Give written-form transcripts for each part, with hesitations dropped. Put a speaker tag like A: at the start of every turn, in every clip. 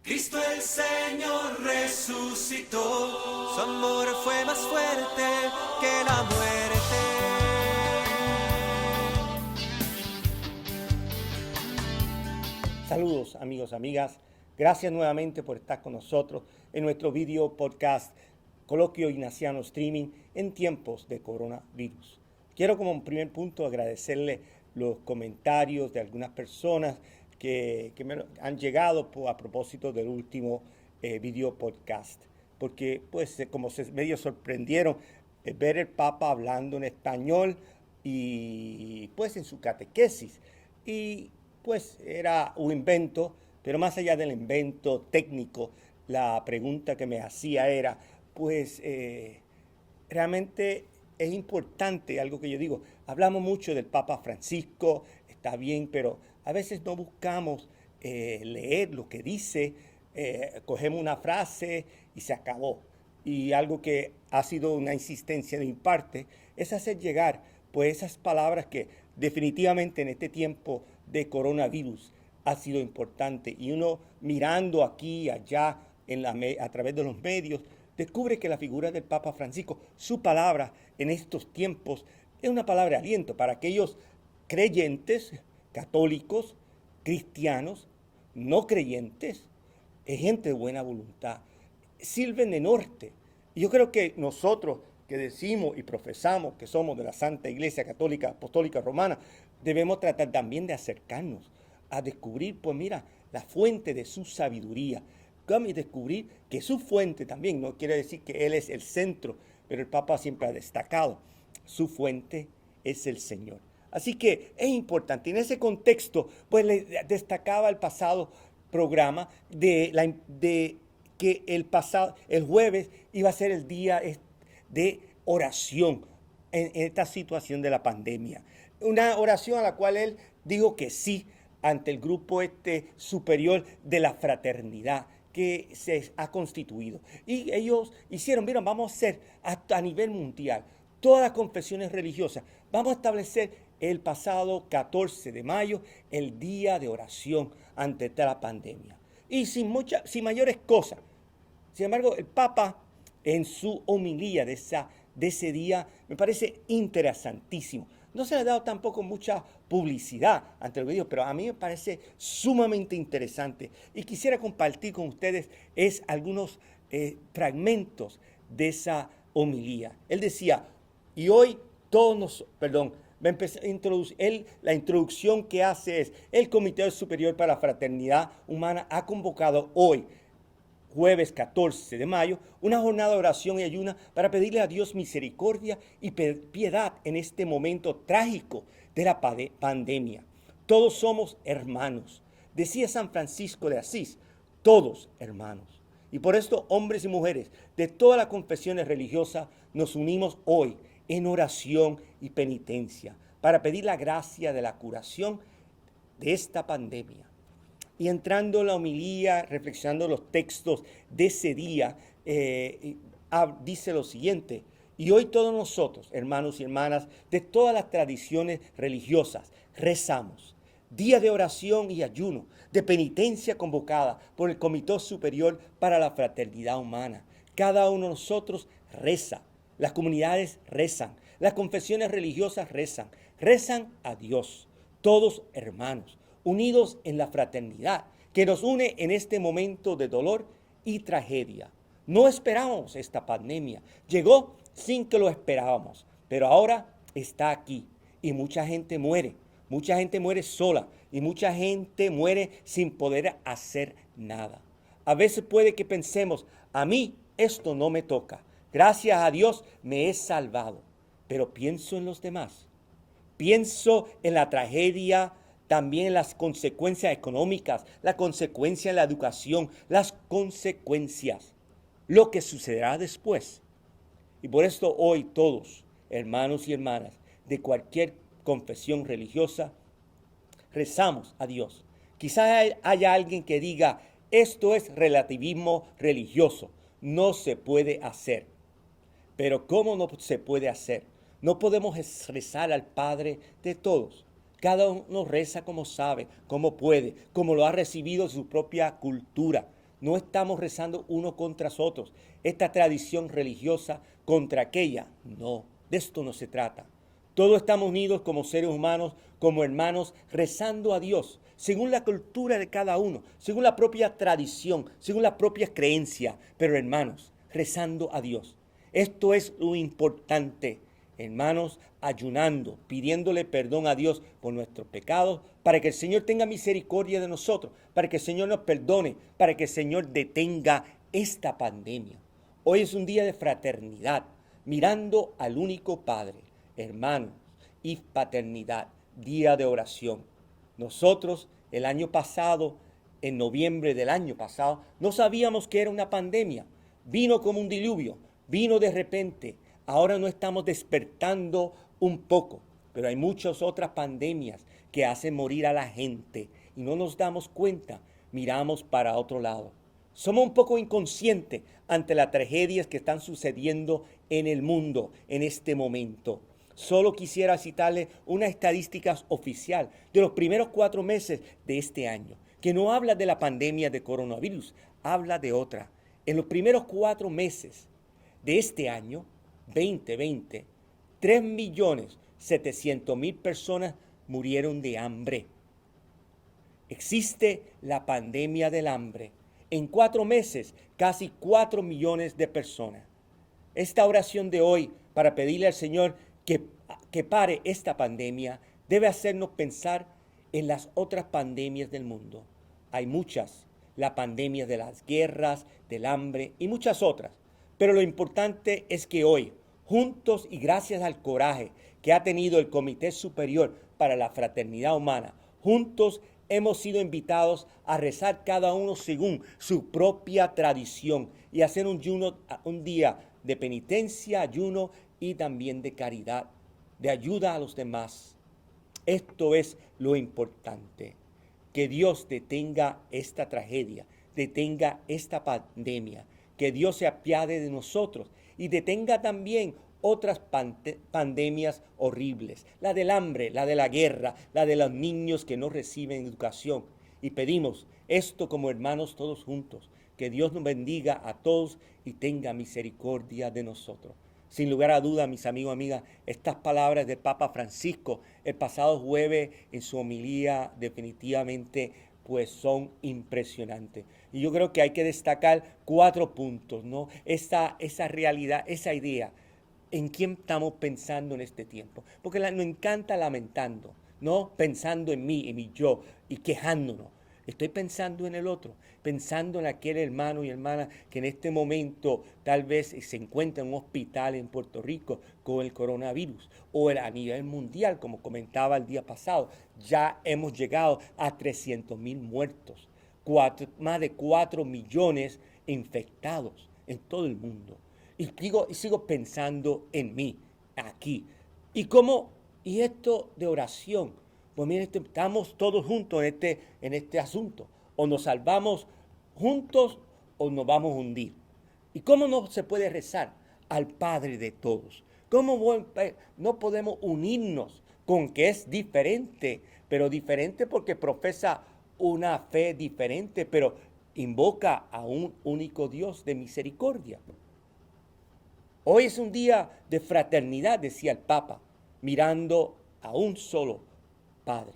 A: Cristo el Señor resucitó, su amor fue más fuerte que la muerte.
B: Saludos amigos, amigas. Gracias nuevamente por estar con nosotros en nuestro video podcast Coloquio Ignaciano Streaming en tiempos de coronavirus. Quiero como primer punto agradecerle los comentarios de algunas personas que me han llegado a propósito del último video podcast. Porque pues como se medio sorprendieron ver el Papa hablando en español y pues en su catequesis. Y pues era un invento, pero más allá del invento técnico, la pregunta que me hacía era, pues realmente es importante algo que yo digo. Hablamos mucho del Papa Francisco, está bien, pero a veces no buscamos leer lo que dice, cogemos una frase y se acabó. Y algo que ha sido una insistencia de mi parte es hacer llegar pues esas palabras que definitivamente en este tiempo de coronavirus ha sido importante. Y uno mirando aquí y allá a través de los medios, descubre que la figura del Papa Francisco, su palabra en estos tiempos, es una palabra de aliento para aquellos creyentes, católicos, cristianos, no creyentes, es gente de buena voluntad, sirven de norte. Y yo creo que nosotros que decimos y profesamos que somos de la Santa Iglesia Católica Apostólica Romana, debemos tratar también de acercarnos a descubrir, pues mira, la fuente de su sabiduría. Y descubrir que su fuente también, no quiere decir que Él es el centro, pero el Papa siempre ha destacado, su fuente es el Señor. Así que es importante. En ese contexto, pues le destacaba el pasado programa de que el jueves iba a ser el día de oración en esta situación de la pandemia. Una oración a la cual él dijo que sí ante el grupo superior de la fraternidad que se ha constituido. Y ellos hicieron, miren, vamos a hacer a nivel mundial todas las confesiones religiosas. Vamos a establecer el pasado 14 de mayo el día de oración ante esta la pandemia. Y sin mayores cosas. Sin embargo, el Papa en su homilía de ese día me parece interesantísimo. No se le ha dado tampoco mucha publicidad ante el video, pero a mí me parece sumamente interesante. Y quisiera compartir con ustedes algunos fragmentos de esa homilía. Él decía, y hoy va a empezar a introducir, la introducción que hace es, el Comité Superior para la Fraternidad Humana ha convocado hoy, jueves 14 de mayo, una jornada de oración y ayuna para pedirle a Dios misericordia y piedad en este momento trágico de la pandemia. Todos somos hermanos. Decía San Francisco de Asís, todos hermanos. Y por esto, hombres y mujeres de todas las confesiones religiosas nos unimos hoy en oración y penitencia para pedir la gracia de la curación de esta pandemia. Y entrando en la homilía, reflexionando los textos de ese día, dice lo siguiente: y hoy todos nosotros, hermanos y hermanas de todas las tradiciones religiosas, rezamos. Día de oración y ayuno, de penitencia convocada por el Comité Superior para la Fraternidad Humana. Cada uno de nosotros reza, las comunidades rezan, las confesiones religiosas rezan a Dios, todos hermanos, unidos en la fraternidad que nos une en este momento de dolor y tragedia. No esperábamos esta pandemia, llegó sin que lo esperábamos, pero ahora está aquí y mucha gente muere sola y mucha gente muere sin poder hacer nada. A veces puede que pensemos, a mí esto no me toca, gracias a Dios me he salvado, pero pienso en los demás, pienso en la tragedia, también las consecuencias económicas, la consecuencia en la educación, las consecuencias, lo que sucederá después. Y por esto hoy todos, hermanos y hermanas de cualquier confesión religiosa, rezamos a Dios. Quizás haya alguien que diga, esto es relativismo religioso, no se puede hacer. Pero ¿cómo no se puede hacer? No podemos rezar al Padre de todos. Cada uno reza como sabe, como puede, como lo ha recibido de su propia cultura. No estamos rezando uno contra otros. Esta tradición religiosa contra aquella. No, de esto no se trata. Todos estamos unidos como seres humanos, como hermanos, rezando a Dios, según la cultura de cada uno, según la propia tradición, según la propia creencia, pero hermanos, rezando a Dios. Esto es lo importante, hermanos, ayunando, pidiéndole perdón a Dios por nuestros pecados, para que el Señor tenga misericordia de nosotros, para que el Señor nos perdone, para que el Señor detenga esta pandemia. Hoy es un día de fraternidad, mirando al único Padre, hermanos, y paternidad, día de oración. Nosotros, el año pasado, en noviembre del año pasado, no sabíamos que era una pandemia. Vino como un diluvio, vino de repente. Ahora no estamos despertando un poco, pero hay muchas otras pandemias que hacen morir a la gente y no nos damos cuenta, miramos para otro lado. Somos un poco inconscientes ante las tragedias que están sucediendo en el mundo en este momento. Solo quisiera citarle una estadística oficial de los primeros 4 meses de este año, que no habla de la pandemia de coronavirus, habla de otra. En los primeros 4 meses de este año, 2020, 3.700.000 personas murieron de hambre. Existe la pandemia del hambre. En 4 meses, casi 4 millones de personas. Esta oración de hoy, para pedirle al Señor que pare esta pandemia, debe hacernos pensar en las otras pandemias del mundo. Hay muchas, la pandemia de las guerras, del hambre y muchas otras. Pero lo importante es que hoy, juntos y gracias al coraje que ha tenido el Comité Superior para la Fraternidad Humana, juntos hemos sido invitados a rezar cada uno según su propia tradición y hacer un día de penitencia, ayuno y también de caridad, de ayuda a los demás. Esto es lo importante, que Dios detenga esta tragedia, detenga esta pandemia, que Dios se apiade de nosotros y detenga también otras pandemias horribles, la del hambre, la de la guerra, la de los niños que no reciben educación. Y pedimos esto como hermanos todos juntos, que Dios nos bendiga a todos y tenga misericordia de nosotros. Sin lugar a duda, mis amigos y amigas, estas palabras del Papa Francisco el pasado jueves en su homilía definitivamente pues son impresionantes. Y yo creo que hay que destacar 4 puntos, ¿no? Esa realidad, esa idea. ¿En quién estamos pensando en este tiempo? Porque nos encanta lamentando, ¿no? Pensando en mí, en mi yo y quejándonos. Estoy pensando en el otro, pensando en aquel hermano y hermana que en este momento tal vez se encuentra en un hospital en Puerto Rico con el coronavirus o a nivel mundial, como comentaba el día pasado. Ya hemos llegado a 300.000 muertos, más de 4 millones infectados en todo el mundo. Y sigo pensando en mí, aquí. Y esto de oración, pues miren, estamos todos juntos en este asunto. O nos salvamos juntos o nos vamos a hundir. ¿Y cómo no se puede rezar al Padre de todos? ¿Cómo no podemos unirnos con que es diferente, pero diferente porque profesa una fe diferente, pero invoca a un único Dios de misericordia? Hoy es un día de fraternidad, decía el Papa, mirando a un solo Padre.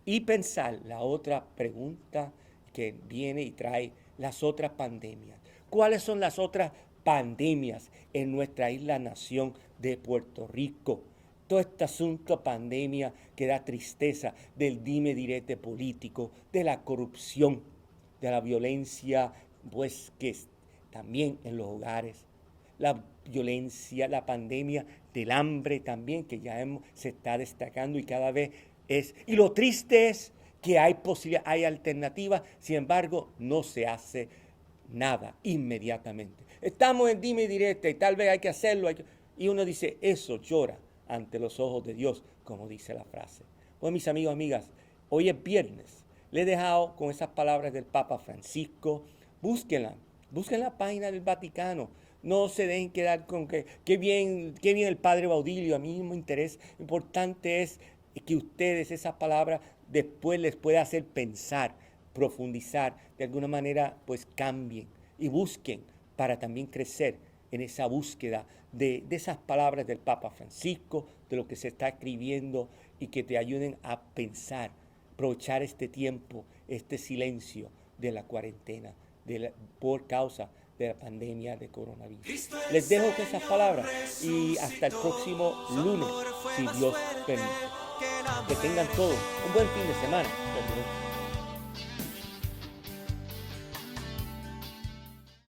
B: Y pensar la otra pregunta que viene y trae las otras pandemias. ¿Cuáles son las otras pandemias en nuestra isla-nación de Puerto Rico? Todo este asunto pandemia que da tristeza del dime-direte político, de la corrupción, de la violencia, pues que también en los hogares. La violencia, la pandemia del hambre también, que ya se está destacando y cada vez es. Y lo triste es que hay alternativas, sin embargo, no se hace nada inmediatamente. Estamos en dime y direte y tal vez hay que hacerlo. Y uno dice, eso llora ante los ojos de Dios, como dice la frase. Pues mis amigos, amigas, hoy es viernes. Le he dejado con esas palabras del Papa Francisco. Busquen la página del Vaticano. No se dejen quedar con que qué bien el Padre Baudilio, a mí no me interesa. Lo importante es que ustedes esas palabras después les pueda hacer pensar profundizar, de alguna manera pues cambien y busquen para también crecer en esa búsqueda de esas palabras del Papa Francisco, de lo que se está escribiendo y que te ayuden a pensar, aprovechar este tiempo, este silencio de la cuarentena por causa de la pandemia de coronavirus. Les dejo con esas palabras y hasta el próximo lunes, si Dios permite. Que tengan todos un buen fin de semana. Perdón.